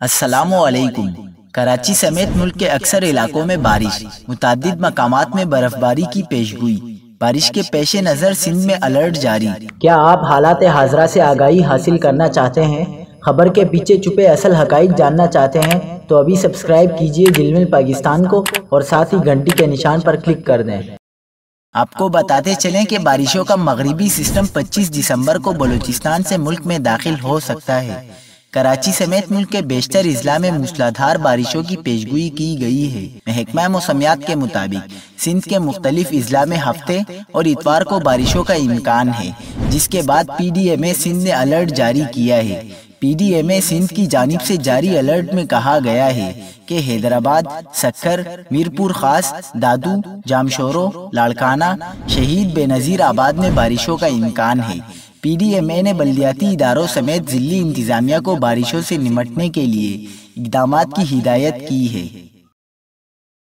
السلام علیکم۔ کراچی سمیت ملک کے اکثر علاقوں میں بارش، متعدد مقامات میں برف باری کی پیشگوئی۔ بارش کے پیش نظر سندھ میں الرٹ جاری۔ کیا آپ حالات حاضرہ سے آگاہی حاصل کرنا چاہتے ہیں؟ خبر کے پیچھے چھپے اصل حقائق جاننا چاہتے ہیں تو ابھی سبسکرائب کیجئے ذیل پاکستان کو اور ساتھ ہی گھنٹی کے نشان پر کلک کر دیں۔ آپ کو بتاتے چلیں کہ بارشوں کا مغربی سسٹم 25 دسمبر کو بلوچستان سے ملک میں داخل ہو سکتا ہے۔ کراچی سمیت ملک کے بیشتر اضلاع میں موسلادھار بارشوں کی پیشگوئی کی گئی ہے۔ محکمہ موسمیات کے مطابق سندھ کے مختلف اضلاع میں ہفتے اور اتوار کو بارشوں کا امکان ہے، جس کے بعد پی ڈی ایم اے سندھ نے الرٹ جاری کیا ہے۔ پی ڈی ایم اے سندھ کی جانب سے جاری الرٹ میں کہا گیا ہے کہ حیدرآباد، سکھر، میرپور خاص، دادو، جامشورو، لاڑکانہ، شہید بے نظیر آباد میں بارشوں کا امکان ہے۔ پی ڈی ایم اے نے بلدیاتی اداروں سمیت ضلعی انتظامیہ کو بارشوں سے نمٹنے کے لیے اقدامات کی ہدایت کی ہے۔